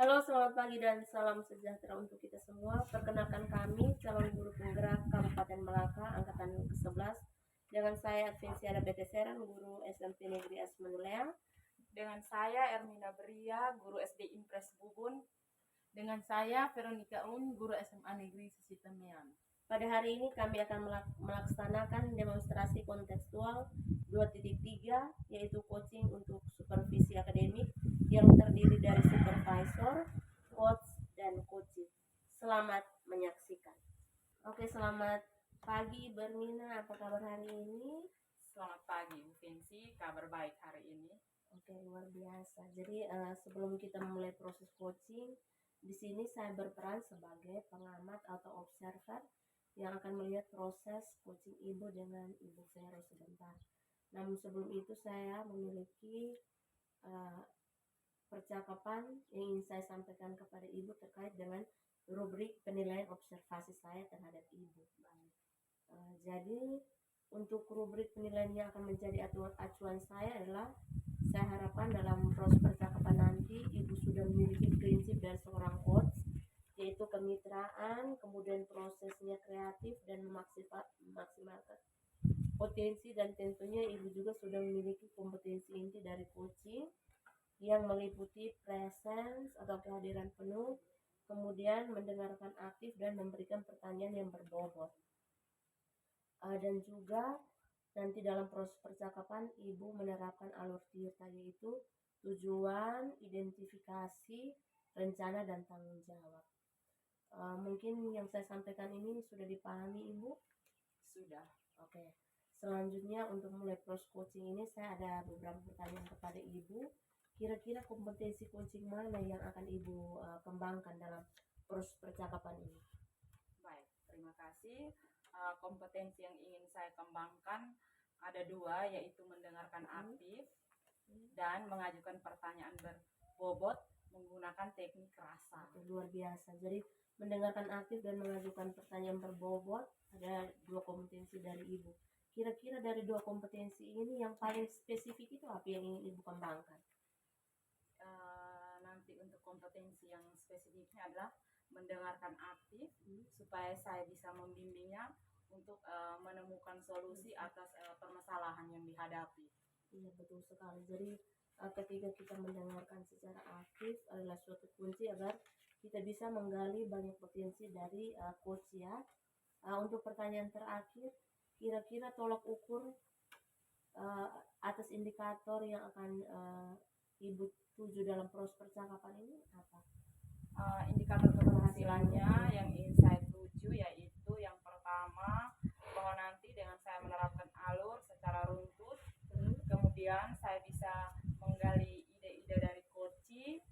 Halo, selamat pagi dan salam sejahtera untuk kita semua. Perkenalkan kami, calon guru penggerak Kabupaten Melaka, angkatan ke-11. Dengan saya Advensiana Beteseran, guru SMP Negeri Asmanulea. Dengan saya Ermina Beria, guru SD Impres Bubun. Dengan saya Veronica Un, guru SMA Negeri Sisitemean. Pada hari ini kami akan melaksanakan demonstrasi kontekstual 2.3, yaitu coaching untuk supervisi akademik yang terdiri dari supervisor, coach, dan coaching. Selamat menyaksikan. Oke, selamat pagi Bermina, apa kabar hari ini? Selamat pagi Bu Vinci, kabar baik hari ini. Oke, luar biasa. Jadi sebelum kita memulai proses coaching, di sini saya berperan sebagai pengamat atau observer yang akan melihat proses coaching Ibu dengan Ibu Vero sebentar. Namun sebelum itu saya memiliki percakapan yang ingin saya sampaikan kepada Ibu terkait dengan rubrik penilaian observasi saya terhadap Ibu. Jadi untuk rubrik penilaian yang akan menjadi acuan saya adalah, saya harapkan dalam proses percakapan nanti Ibu sudah memiliki prinsip dari seorang coach, yaitu kemitraan, kemudian prosesnya kreatif dan memaksimalkan potensi, dan tentunya Ibu juga sudah memiliki kompetensi inti dari coaching yang meliputi presence atau kehadiran penuh, kemudian mendengarkan aktif dan memberikan pertanyaan yang berbobot. Dan juga nanti dalam proses percakapan Ibu menerapkan alur tirta, yaitu tujuan, identifikasi, rencana, dan tanggung jawab. Mungkin yang saya sampaikan ini sudah dipahami Ibu? Sudah. Oke. Selanjutnya untuk mulai proses coaching ini saya ada beberapa pertanyaan kepada Ibu. Kira-kira kompetensi coaching mana yang akan Ibu kembangkan dalam proses percakapan ini? Baik, terima kasih. Kompetensi yang ingin saya kembangkan ada dua, yaitu mendengarkan aktif dan mengajukan pertanyaan berbobot menggunakan teknik rasa. Luar biasa. Jadi mendengarkan aktif dan mengajukan pertanyaan berbobot ada dua kompetensi dari Ibu. Kira-kira dari dua kompetensi ini yang paling spesifik itu apa yang ingin Ibu kembangkan? Nanti untuk kompetensi yang spesifiknya adalah mendengarkan aktif, supaya saya bisa membimbingnya untuk menemukan solusi atas permasalahan yang dihadapi. Iya, betul sekali. Jadi ketika kita mendengarkan secara aktif adalah suatu kunci agar kita bisa menggali banyak potensi dari coach ya. Untuk pertanyaan terakhir, kira-kira tolak ukur atas indikator yang akan Ibu tuju dalam proses percakapan ini apa? Indikator keberhasilannya yang ingin saya tuju yaitu yang pertama, bahwa nanti dengan saya menerapkan alur secara runtut, kemudian saya bisa menggali ide-ide dari coaching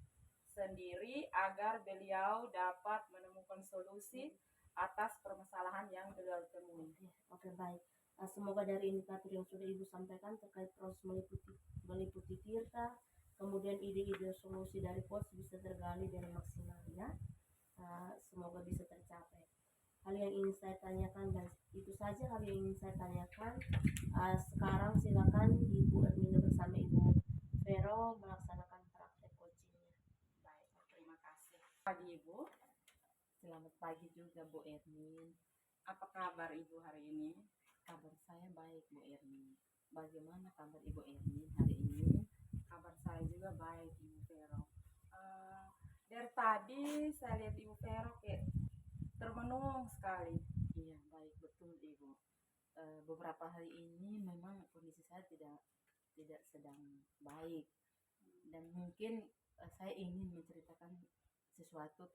sendiri agar beliau dapat menemukan solusi atas permasalahan yang beliau temui. Oke, baik. Semoga dari indikator yang sudah Ibu sampaikan terkait proses meliputi tirta, kemudian ide-ide solusi dari coach bisa tergali dan maksimal ya. Semoga bisa tercapai. Hal yang ingin saya tanyakan, dan itu saja hal yang ingin saya tanyakan. Sekarang silakan Ibu Ermina bersama Ibu Vero melaksanakan praktek coachingnya. Baik, terima kasih. Pagi Ibu. Selamat pagi juga Bu Ermin. Apa kabar Ibu hari ini? Kabar saya baik Bu Ermin. Bagaimana kabar Ibu Ermin hari ini? Kabar saya juga baik Ibu Vero. Dari tadi saya lihat Ibu Vero kayak termenung sekali. Iya, baik, betul Ibu. Beberapa hari ini memang kondisi saya tidak sedang baik, dan mungkin saya ingin menceritakan sesuatu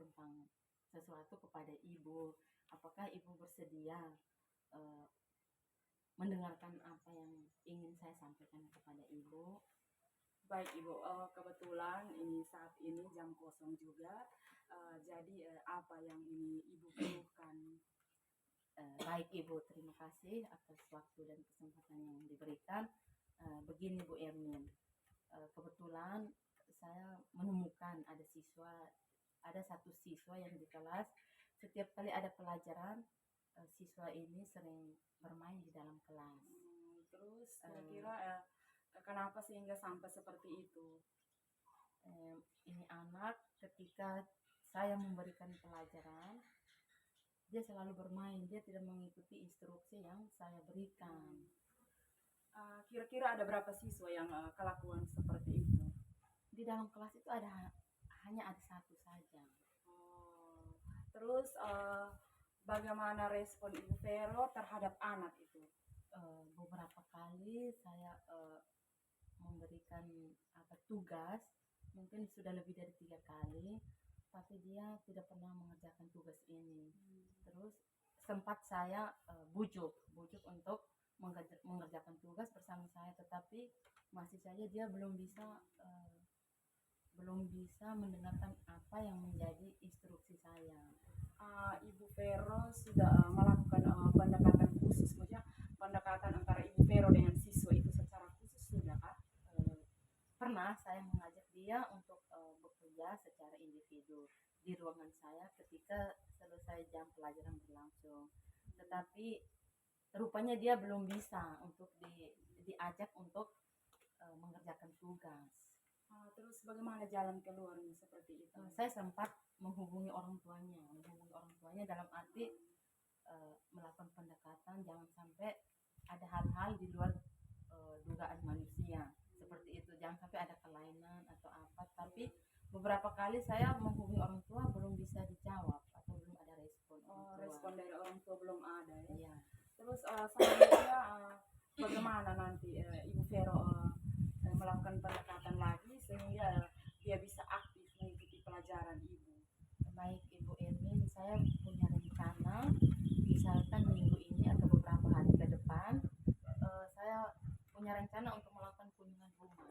kepada Ibu. Apakah Ibu bersedia mendengarkan apa yang ingin saya sampaikan kepada Ibu? Baik Ibu, kebetulan ini saat ini jam kosong juga, jadi apa yang ini Ibu keluhkan? Baik Ibu, terima kasih atas waktu dan kesempatan yang diberikan. Begini Bu Ermin, kebetulan saya menemukan ada satu siswa yang di kelas, setiap kali ada pelajaran, siswa ini sering bermain di dalam kelas. Terus kira-kira kenapa sehingga sampai seperti itu? Ini anak ketika ketika saya memberikan pelajaran, dia selalu bermain, dia tidak mengikuti instruksi yang saya berikan. Kira-kira ada berapa siswa yang kelakuan seperti itu? Di dalam kelas itu hanya ada satu saja. Oh, terus bagaimana respon Ibu Vero terhadap anak itu? Beberapa kali saya memberikan tugas, mungkin sudah lebih dari 3 kali, tapi dia tidak pernah mengerjakan tugas ini. Terus sempat saya bujuk untuk mengerjakan tugas bersama saya, tetapi masih saja dia belum bisa mendengarkan apa yang menjadi instruksi saya. Ibu Vero sudah melakukan pendekatan khusus, maksudnya pendekatan antara Ibu Vero dengan siswa itu secara khusus sudah kah? Pernah saya mengajak dia untuk bekerja secara individu di ruangan saya ketika selesai jam pelajaran berlangsung, tetapi rupanya dia belum bisa untuk diajak untuk mengerjakan tugas. Terus bagaimana jalan keluarnya seperti itu? Saya sempat menghubungi orang tuanya dalam arti melakukan pendekatan, jangan sampai ada hal-hal di luar dugaan manusia seperti itu, jangan sampai ada kelainan atau apa. Tapi beberapa kali saya menghubungi orang tua belum bisa dijawab atau belum ada respon. Respon dari orang tua belum ada ya? Iya. Terus selanjutnya bagaimana nanti Ibu Vero melakukan pendekatan lagi sehingga dia bisa aktif mengikuti pelajaran Ibu? Baik Ibu Ermin, saya punya rencana, misalkan minggu ini atau beberapa hari ke depan, saya punya rencana untuk melakukan kunjungan rumah.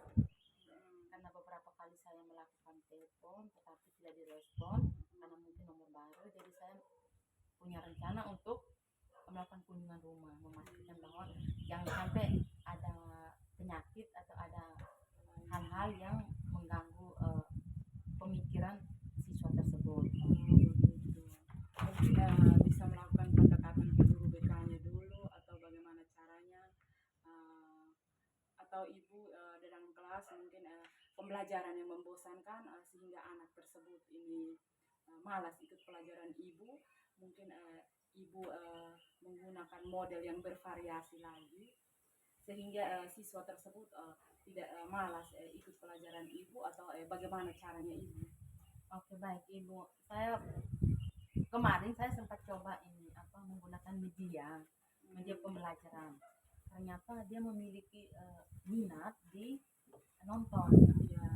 Karena beberapa kali saya melakukan telepon tetapi tidak direspon karena mungkin nomor baru, jadi saya punya rencana untuk melakukan kunjungan rumah, memastikan bahwa jangan sampai ada penyakit atau ada hal-hal yang mengganggu pemikiran siswa tersebut. Mungkin bisa melakukan pendekatan ke guru BK-nya dulu atau bagaimana caranya, atau Ibu di dalam kelas mungkin pembelajaran yang membosankan sehingga anak tersebut ini malas ikut pelajaran Ibu, mungkin Ibu menggunakan model yang bervariasi lagi sehingga siswa tersebut tidak malas ikut pelajaran Ibu, atau bagaimana caranya Ibu? Oke, baik Ibu, kemarin saya sempat coba ini menggunakan media pembelajaran. Ternyata dia memiliki minat di nonton. Ya.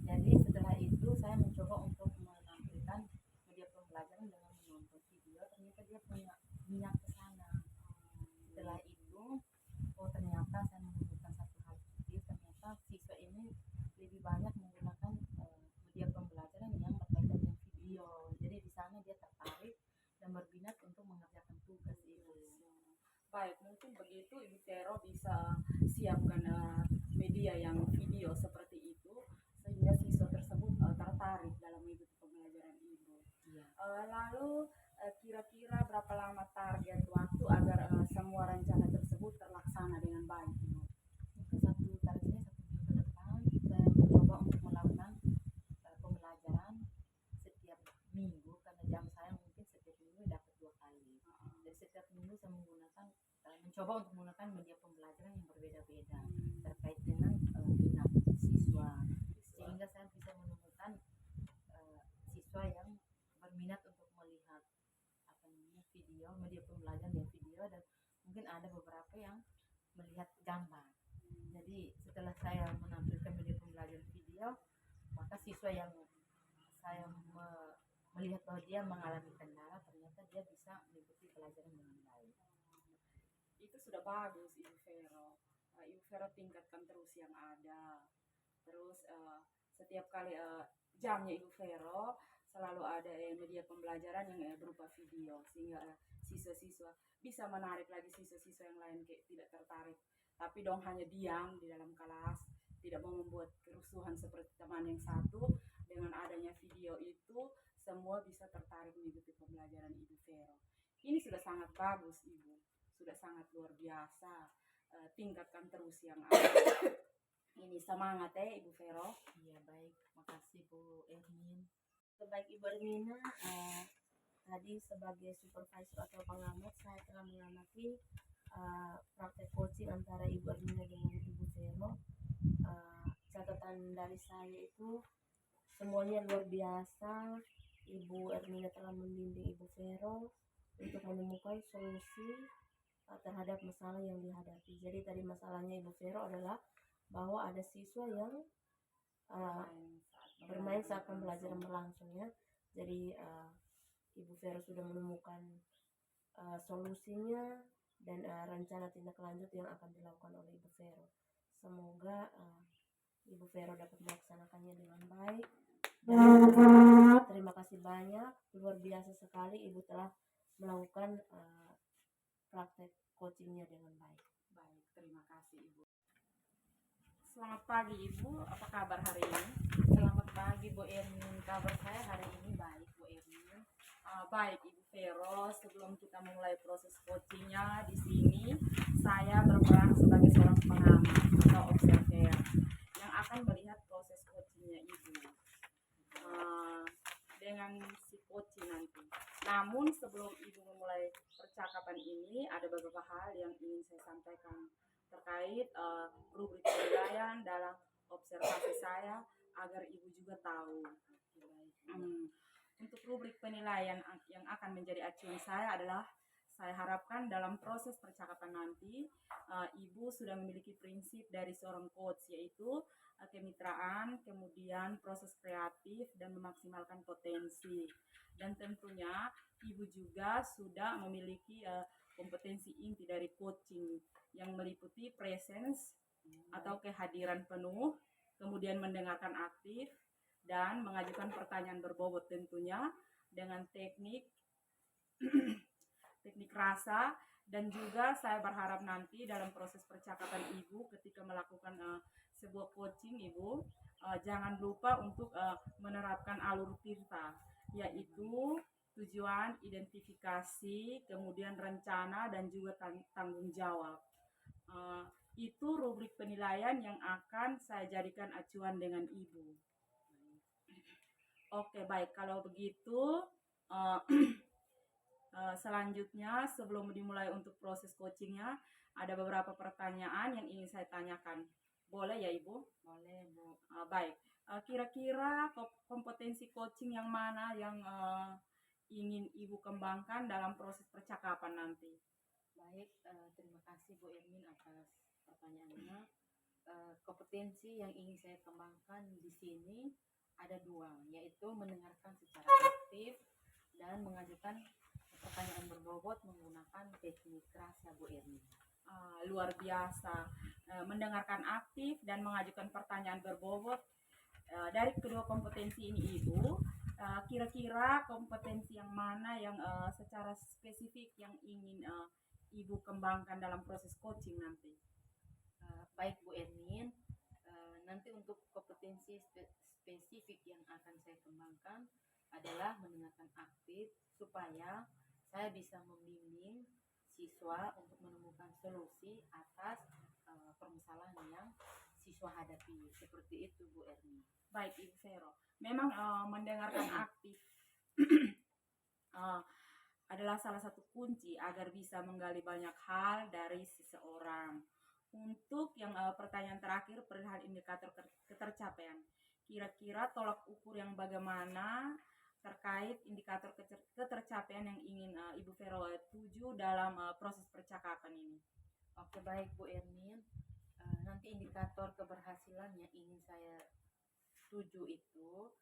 Jadi setelah itu saya mencoba untuk menampilkan media pembelajaran dengan menonton video. Ternyata dia punya minat ke sana. Setelah itu, ternyata saya menemukan satu hal positif. Ternyata siswa ini lebih banyak menggunakan media pembelajaran yang berkaitan dengan video. Jadi di sana dia tertarik dan berminat untuk mengerjakan tugas itu. Baik, mungkin begitu Ibu Vero bisa siapkan media yang video seperti itu sehingga siswa tersebut tertarik dalam mengikuti pembelajaran Ibu. Iya. Lalu kira-kira berapa lama target waktu agar semua rencana tersebut terlaksana dengan baik, Ibu? Mungkin targetnya 1 minggu ke depan saya mencoba untuk melakukan pembelajaran setiap minggu, karena jam saya mungkin setiap minggu dapat 2 kali. Dan setiap minggu saya mencoba untuk menggunakan media pembelajaran yang berbeda-beda terkait dengan minat siswa, sehingga saya bisa menemukan siswa yang berminat untuk melihat video, media pembelajaran dan video, dan mungkin ada beberapa yang melihat gambar. Jadi setelah saya menampilkan media pembelajaran video, maka siswa yang saya melihat bahwa dia mengalami kendala, ternyata dia bisa mengikuti pelajaran dengan baik. Itu sudah bagus Ibu Vero. Ibu Vero tingkatkan terus yang ada. Terus setiap kali jamnya Ibu Vero selalu ada media pembelajaran yang berupa video sehingga siswa-siswa bisa menarik lagi siswa-siswa yang lain tidak tertarik, tapi dong hanya diam di dalam kelas, tidak mau membuat kerusuhan seperti teman yang satu. Dengan adanya video itu semua bisa tertarik mengikuti pembelajaran Ibu Vero. Ini sudah sangat bagus Ibu, sudah sangat luar biasa. Tingkatkan terus yang ada. Ini semangat Ibu Vero. Iya, baik, makasih Bu Ermin. baik Ibu Ermina, tadi sebagai supervisor atau pengamat saya telah mengamati praktek coaching antara Ibu Ermina dengan Ibu Vero. Catatan dari saya itu semuanya luar biasa. Ibu Ermina telah membimbing Ibu Vero untuk menemukan solusi terhadap masalah yang dihadapi. Jadi tadi masalahnya Ibu Vero adalah bahwa ada siswa yang bermain saat pembelajaran berlangsung ya. Jadi Ibu Vero sudah menemukan solusinya dan rencana tindak lanjut yang akan dilakukan oleh Ibu Vero. Semoga Ibu Vero dapat melaksanakannya dengan baik. Dan terima kasih banyak, luar biasa sekali Ibu telah melakukan praktek coachingnya dengan baik. Baik, terima kasih Ibu. Selamat pagi Ibu, apa kabar hari ini? Selamat pagi Bu Ermin, kabar saya hari ini baik Bu Ermin. Baik Ibu Vero, sebelum kita memulai proses coachingnya di sini, saya berperan sebagai seorang pengamat atau observer yang akan melihat proses coachingnya Ibu dengan si coaching nanti. Namun sebelum Ibu memulai percakapan ini, ada beberapa hal yang ingin saya sampaikan terkait rubrik penilaian dalam observasi saya agar Ibu juga tahu. Untuk rubrik penilaian yang akan menjadi acuan saya adalah saya harapkan dalam proses percakapan nanti Ibu sudah memiliki prinsip dari seorang coach, yaitu kemitraan, kemudian proses kreatif dan memaksimalkan potensi. Dan tentunya Ibu juga sudah memiliki kompetensi inti dari coaching yang meliputi presence atau kehadiran penuh, kemudian mendengarkan aktif dan mengajukan pertanyaan berbobot tentunya dengan teknik teknik rasa. Dan juga saya berharap nanti dalam proses percakapan Ibu ketika melakukan sebuah coaching Ibu jangan lupa untuk menerapkan alur tirta, yaitu tujuan, identifikasi, kemudian rencana dan juga tanggung jawab. Itu rubrik penilaian yang akan saya jadikan acuan dengan Ibu. Oke, baik, kalau begitu selanjutnya sebelum dimulai untuk proses coachingnya ada beberapa pertanyaan yang ingin saya tanyakan. Boleh ya Ibu? Boleh Bu. Baik, kira-kira kompetensi coaching yang mana yang ingin Ibu kembangkan dalam proses percakapan nanti? Baik, terima kasih Bu Ermin atas pertanyaannya. Kompetensi yang ingin saya kembangkan di sini ada dua, yaitu mendengarkan secara aktif dan mengajukan pertanyaan berbobot menggunakan teknik rasa Bu Ermin. Luar biasa, mendengarkan aktif dan mengajukan pertanyaan berbobot. Dari kedua kompetensi ini Ibu, kira-kira kompetensi yang mana yang secara spesifik yang ingin Ibu kembangkan dalam proses coaching nanti? Baik Bu Ermin, nanti untuk kompetensi spesifik yang akan saya kembangkan adalah mendengarkan aktif supaya saya bisa membimbing siswa untuk menemukan solusi atas permasalahan yang siswa hadapi. Seperti itu Bu Ermin. Baik Ibu Vero, memang mendengarkan aktif adalah salah satu kunci agar bisa menggali banyak hal dari seseorang. Untuk yang pertanyaan terakhir perihal indikator ketercapaian, kira-kira tolak ukur yang bagaimana terkait indikator ketercapaian yang ingin Ibu Vero tuju dalam proses percakapan ini? Oke, baik Bu Ermin, nanti indikator keberhasilan yang ingin saya tuju itu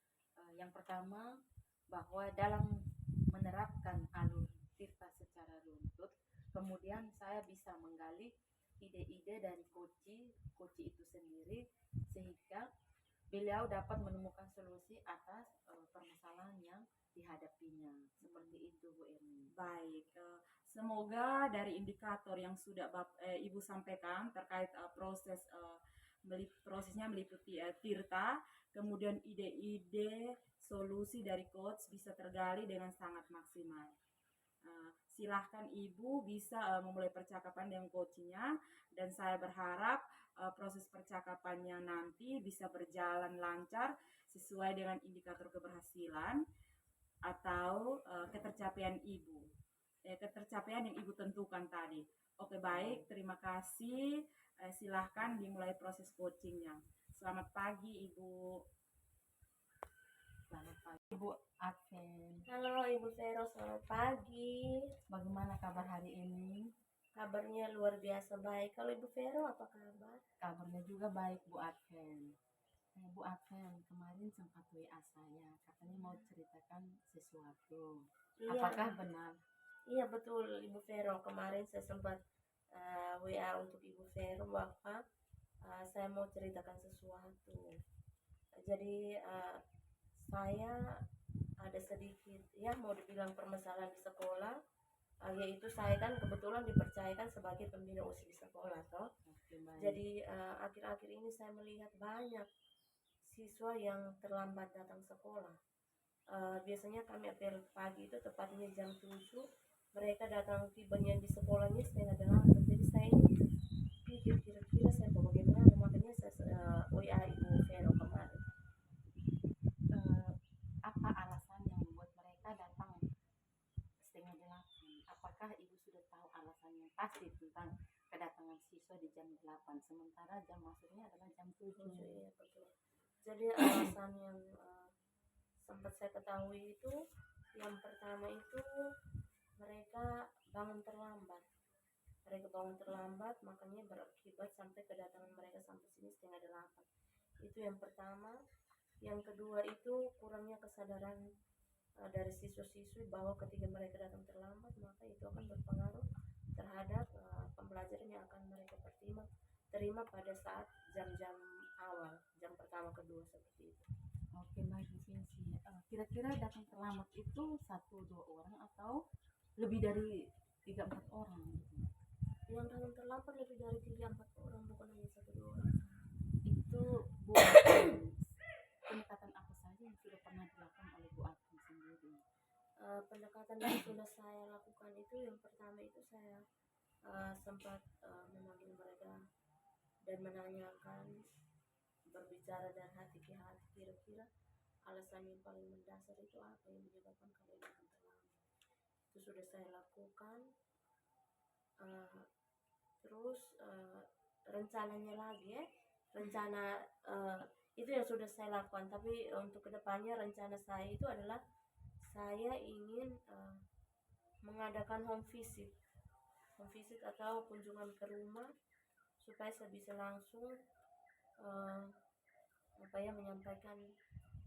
yang pertama bahwa dalam menerapkan alur tirta secara runtut, kemudian saya bisa menggali ide-ide dari coach itu sendiri sehingga beliau dapat menemukan solusi atas permasalahan yang dihadapinya. Seperti itu Bu Ermin. Baik, semoga dari indikator yang sudah Ibu sampaikan terkait prosesnya meliputi tirta, kemudian ide-ide solusi dari coach bisa tergali dengan sangat maksimal. Silahkan Ibu bisa memulai percakapan dengan coachnya, dan saya berharap proses percakapannya nanti bisa berjalan lancar sesuai dengan indikator keberhasilan atau ketercapaian ibu. Ketercapaian yang ibu tentukan tadi. Oke, baik, terima kasih. Silahkan dimulai proses coachingnya. Selamat pagi Ibu. Selamat pagi Bu Adven. Halo Ibu Vero, selamat pagi. Bagaimana kabar hari ini? Kabarnya luar biasa baik. Kalau Ibu Vero apa kabar? Kabarnya juga baik Bu Adven. Bu Adven, kemarin sempat WA saya, katanya mau ceritakan sesuatu. Iya. Apakah benar? Iya betul Ibu Vero. Kemarin saya sempat WA untuk Ibu Vero bahwa saya mau ceritakan sesuatu. Jadi saya ada sedikit ya mau dibilang permasalahan di sekolah, yaitu saya kan kebetulan dipercayakan sebagai pembina OSIS di sekolah toh. Oke, baik. Jadi akhir-akhir ini saya melihat banyak siswa yang terlambat datang sekolah. Biasanya kami apel pagi itu tepatnya jam 7, mereka datang tibanya di sekolahnya 7:30. Jadi saya ini pikir kira-kira saya mau bagaimana, makanya saya WA Ibu Vero kemarin. Apa alasan yang membuat mereka datang 7:30? Apakah Ibu sudah tahu alasan yang pasti tentang kedatangan siswa di jam 8, sementara jam masuknya adalah jam 7? Iya betul. Jadi alasan yang sempat saya ketahui itu, yang pertama itu mereka bangun terlambat. Makanya berakibat sampai kedatangan mereka sampai sini 7:30. Itu yang pertama. Yang kedua itu kurangnya kesadaran dari siswa-siswi bahwa ketika mereka datang terlambat maka itu akan berpengaruh terhadap pembelajaran yang akan mereka terima pada saat jam-jam awal, jam pertama kedua seperti itu. Oke, baik Bu Vinci. Kira-kira datang terlambat itu 1-2 orang atau lebih dari 3-4 orang? Yang datang terlambat lebih dari 3-4 orang, bukan hanya 1-2 orang. Itu Bu pendekatan apa saja yang sudah pernah dilakukan oleh Bu Adven sendiri? Pendekatan yang sudah saya lakukan itu, yang pertama itu saya sempat memanggil mereka dan menanyakan, berbicara dari hati ke hati, kira-kira alasan yang paling mendasar itu apa yang menyebabkan kalian datang terlambat. Itu sudah saya lakukan. Terus rencananya lagi rencana itu yang sudah saya lakukan, tapi untuk kedepannya rencana saya itu adalah saya ingin mengadakan home visit atau kunjungan ke rumah supaya saya bisa langsung menyampaikan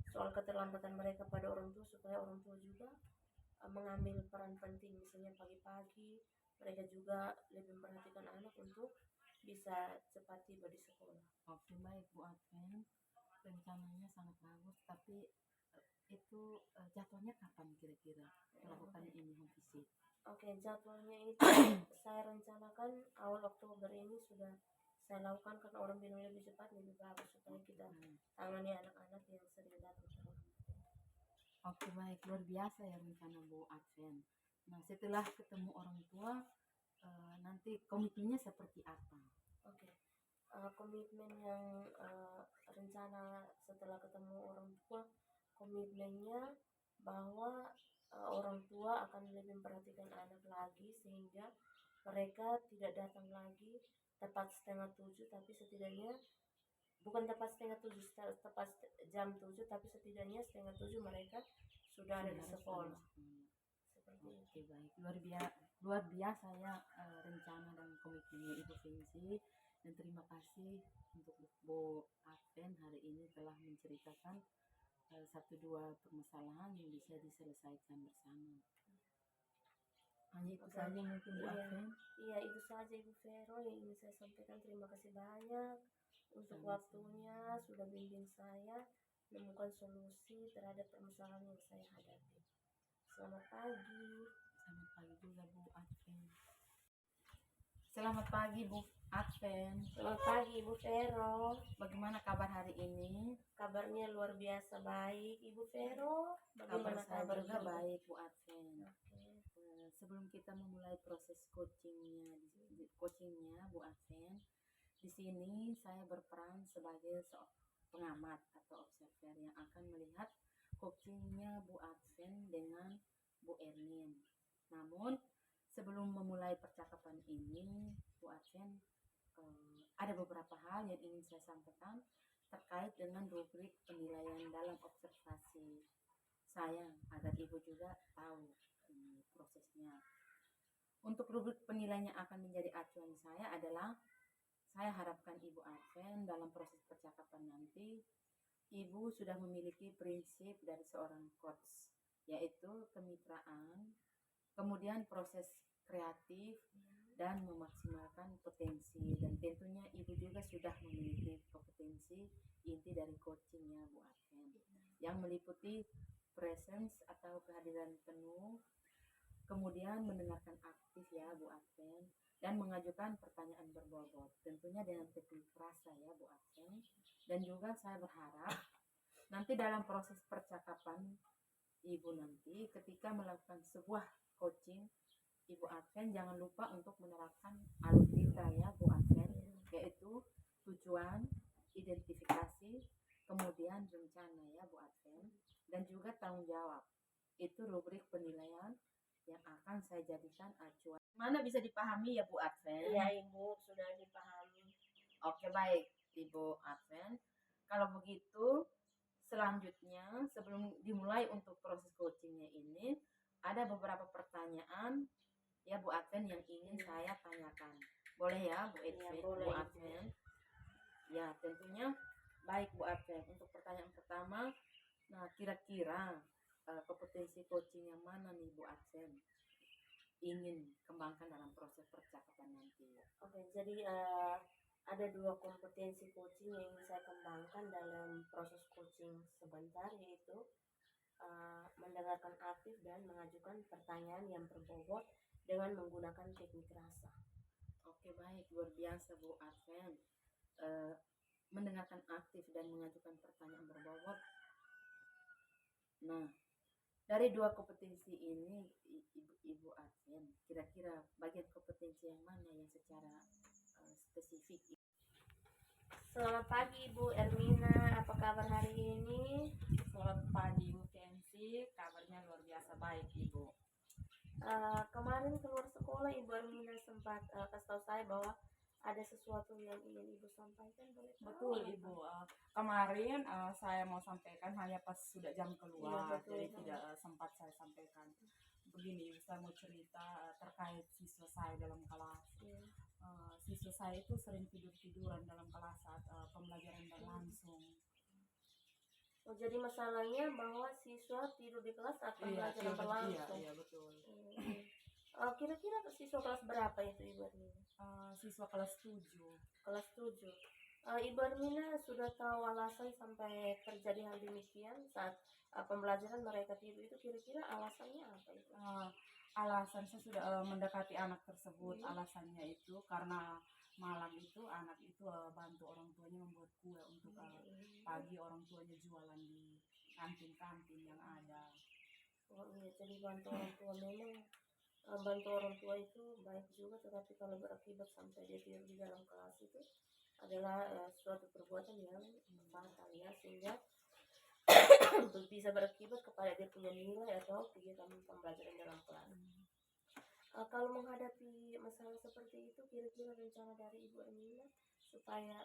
soal keterlambatan mereka pada orang tua, supaya orang tua juga mengambil peran penting. Misalnya pagi-pagi mereka juga lebih memperhatikan anak untuk bisa cepat tiba di sekolah. Oke, baik Bu Adven, rencananya sangat bagus, tapi itu jadwalnya kapan kira-kira melakukan ini home visit? Oke, jadwalnya itu saya rencanakan awal Oktober ini sudah saya lakukan, karena orang bilang lebih cepat lebih bagus supaya kita tangani anak-anak yang sering datang terlambat. Oke, baik, luar biasa ya rencana Bu Adven. Nah, setelah ketemu orang tua, nanti komitmennya seperti apa? Oke, komitmen yang rencana setelah ketemu orang tua, komitmennya bahwa orang tua akan lebih memperhatikan anak lagi, sehingga mereka tidak datang lagi tepat 6:30, tapi setidaknya bukan tepat 6:30, tepat jam 7, tapi setidaknya 6:30 mereka sudah ada di sekolah. Seperti itu. Oke, baik, luar biasa ya rencana dan komitmennya Ibu Vinci, dan terima kasih untuk Bu Adven hari ini telah menceritakan 1-2 permasalahan yang bisa diselesaikan bersama. Hanya itu saja mungkin Bu Adven. Iya, itu saja Ibu Vero yang ingin saya sampaikan. Terima kasih banyak untuk waktunya, sudah bimbing saya menemukan solusi terhadap permasalahan yang saya hadapi. Selamat pagi. Selamat pagi juga Bu Adven. Selamat pagi Bu Adven. Selamat pagi Ibu Vero. Bagaimana kabar hari ini? Kabarnya luar biasa baik. Ibu Vero, Kabar bagaimana saya kabar juga Ibu? baik Bu Adven. Oke. Sebelum kita memulai proses coachingnya Bu Adven, di sini saya berperan sebagai pengamat atau observer yang akan melihat coachingnya Bu Adven dengan Bu Ermin. Namun sebelum memulai percakapan ini, Bu Adven, ada beberapa hal yang ingin saya sampaikan terkait dengan rubrik penilaian dalam observasi saya agar Ibu juga tahu prosesnya. Untuk rubrik penilaian yang akan menjadi acuan saya adalah, saya harapkan Ibu Adven dalam proses percakapan nanti Ibu sudah memiliki prinsip dari seorang coach, yaitu kemitraan, kemudian proses kreatif, dan memaksimalkan potensi. Dan tentunya Ibu juga sudah memiliki kompetensi inti dari coachingnya Bu Adven, yang meliputi presence atau kehadiran penuh, kemudian mendengarkan aktif ya Bu Adven, dan mengajukan pertanyaan berbobot, tentunya dengan teknik rasa ya Bu Adven. Dan juga saya berharap nanti dalam proses percakapan Ibu nanti ketika melakukan sebuah coaching, Ibu Adven jangan lupa untuk menerapkan alur kita ya Bu Adven, yaitu tujuan, identifikasi, kemudian rencana ya Bu Adven, dan juga tanggung jawab. Itu rubrik penilaian yang akan saya jadikan acuan. Mana bisa dipahami ya Bu Adven? Iya Ibu, sudah dipahami. Oke, baik Ibu Adven. Kalau begitu selanjutnya sebelum dimulai untuk proses coachingnya ini, ada beberapa pertanyaan ya Bu Adven yang ingin saya tanyakan. Boleh ya Bu Adven? Ya, boleh, Bu Ibu. Adven? Ya, tentunya. Baik Bu Adven, untuk pertanyaan pertama, nah kira-kira kompetensi coaching yang mana nih Bu Adven ingin kembangkan dalam proses percakapan nanti? Oke, jadi ada 2 kompetensi coaching yang ingin saya kembangkan dalam proses coaching sebentar, yaitu mendengarkan aktif dan mengajukan pertanyaan yang berbobot dengan menggunakan teknik rasa. Oke, baik, luar biasa Bu Adven. Mendengarkan aktif dan mengajukan pertanyaan berbobot. Nah, dari 2 kompetensi ini Ibu Adven, kira-kira bagian kompetensi yang mana yang secara spesifik? Selamat pagi Ibu Ermina, apa kabar hari ini? Selamat pagi Ibu Kensi, kabarnya luar biasa baik Ibu. Kemarin keluar sekolah Ibu Ermina sempat kasih tahu saya bahwa ada sesuatu yang ingin Ibu sampaikan, boleh tahu? Betul Ibu, kemarin saya mau sampaikan hanya pas sudah jam keluar, Iya, betul, jadi Ibu. tidak sempat saya sampaikan. Begini Ibu, saya mau cerita terkait siswa saya dalam kelas. Iya. Siswa saya itu sering tiduran dalam kelas saat pembelajaran berlangsung. Oh, jadi masalahnya bahwa siswa tidur di kelas saat pembelajaran berlangsung. Iya betul. Kira-kira siswa kelas berapa itu Ibu Ermina? Siswa kelas 7. Kelas 7. Ibu Ermina sudah tahu alasan sampai terjadi hal demikian saat pembelajaran mereka tidur itu, kira-kira alasannya apa itu? Alasan saya sudah mendekati anak tersebut. Alasannya itu karena malam itu anak itu bantu orang tuanya membuat kue untuk pagi orang tuanya jualan di kantin-kantin yang ada. Oh iya, jadi bantu orang tua memang bantu orang tua itu baik juga, tetapi kalau berakibat sampai dia tidur di dalam kelas itu adalah suatu perbuatan yang fatal ya, sehingga bisa berakibat kepada dia punya nilai atau kegiatan pembelajaran dalam kelas. Kalau menghadapi masalah seperti itu, kira-kira rencana dari Ibu Ermina supaya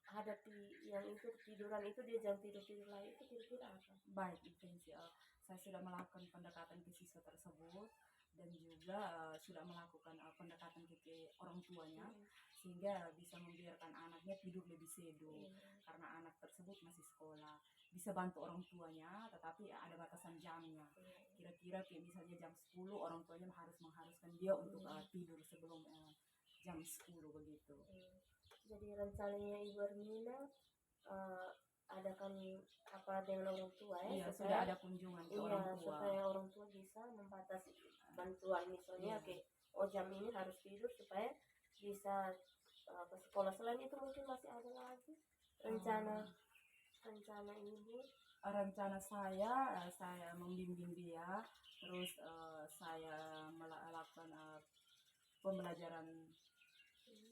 hadapi yang itu tiduran itu, dia jangan tidur lagi, itu kira-kira apa? Baik, intensi saya sudah melakukan pendekatan ke siswa tersebut dan juga sudah melakukan pendekatan ke orang tuanya, sehingga bisa membiarkan anaknya tidur lebih seduh karena anak tersebut masih sekolah. Bisa bantu orang tuanya, tetapi ada batasan jamnya. Kira-kira kayak misalnya jam 10 orang tuanya mengharuskan dia untuk tidur sebelum jam 10 begitu. Jadi rencananya Ibu Ermina adakan apa dengan orang tua ya? Iya, supaya, sudah ada kunjungan ke orang tua. Supaya orang tua bisa membatasi bantuan, misalnya jam ini harus tidur supaya bisa ke sekolah. Selain itu mungkin masih ada lagi rencana Ibu? Rencana saya membimbing dia, terus saya melakukan pembelajaran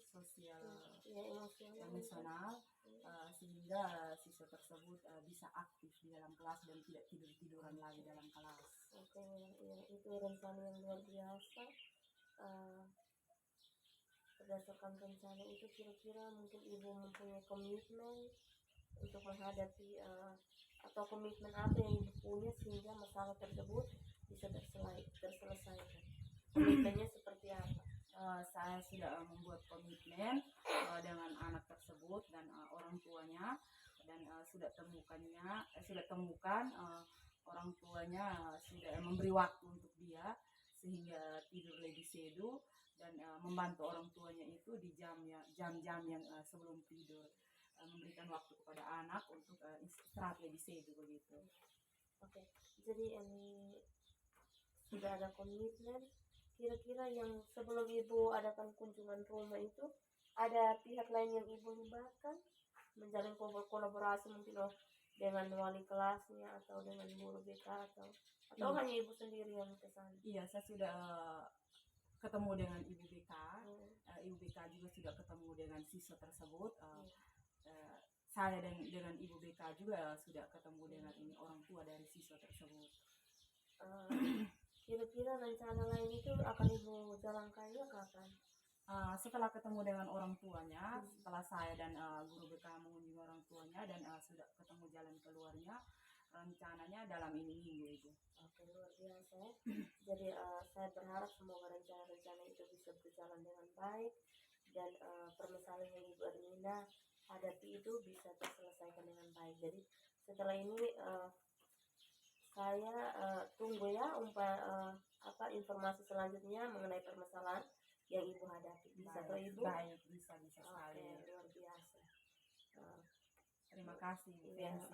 sosial emosional, sehingga siswa tersebut bisa aktif di dalam kelas dan tidak tidur-tiduran lagi dalam kelas. Oke, ya, itu rencana yang luar biasa. Eh, Berdasarkan rencana itu kira-kira mungkin ibu mempunyai komitmen untuk menghadapi atau komitmen apa yang ibu punya sehingga masalah tersebut bisa terselesaikan. Komitmennya seperti apa? Saya sudah membuat komitmen dengan anak tersebut dan orang tuanya, dan sudah temukan orang tuanya sudah memberi waktu untuk dia sehingga tidur lebih sedu, dan membantu orang tuanya itu di jam-jam yang sebelum tidur, memberikan waktu kepada anak untuk istirahat lebih sedu begitu. Oke, jadi ini sudah ada komitmen. Kira-kira yang sebelum ibu adakan kunjungan rumah itu ada pihak lain yang ibu libatkan menjalin kolaborasi mungkin dengan wali kelasnya atau dengan guru BK atau hanya ibu sendiri yang ke sana? Iya, saya sudah ketemu dengan ibu BK. Ibu BK juga sudah ketemu dengan siswa tersebut. Saya dengan ibu BK juga sudah ketemu dengan orang tua dari siswa tersebut. Kira-kira rencana lain itu akan ibu jalankannya kapan? Setelah ketemu dengan orang tuanya, setelah saya dan guru BK mengunjungi orang tuanya dan sudah ketemu jalan keluarnya, rencananya dalam ini minggu itu. Oke, luar biasa. Jadi saya berharap semoga rencana-rencana itu bisa berjalan dengan baik dan permasalahan yang Ibu Ermina hadapi itu bisa terselesaikan dengan baik. Jadi setelah ini saya tunggu ya informasi selanjutnya mengenai permasalahan yang Ibu hadapi. Bisa toh Ibu? Baik, bisa sekali. Oke, luar biasa. Terima kasih Bu Fensi.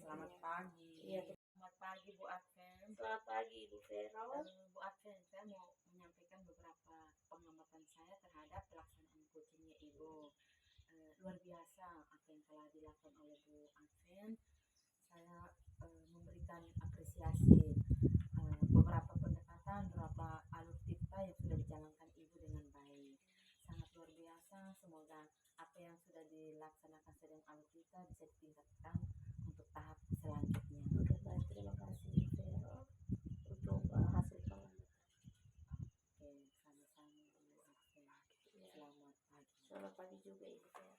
Selamat pagi. Iya, Selamat pagi Bu Adven. selamat pagi Ibu Vero. Bu Adven, saya mau menyampaikan beberapa pengamatan saya terhadap pelaksanaan coachingnya Ibu. Luar biasa apa yang telah dilakukan oleh Bu Adven. Saya memberikan apresiasi beberapa pendekatan, beberapa alur cipta yang sudah dijalankan Ibu dengan baik. Sangat luar biasa. Semoga apa yang sudah dilaksanakan sedang alur cipta bisa ditingkatkan untuk tahap selanjutnya. Oke, baik, terima kasih Ibu Vero untuk hasil pengamatan. Oke, sama-sama Bu Adven. Selamat pagi. Selamat pagi juga Ibu Vero.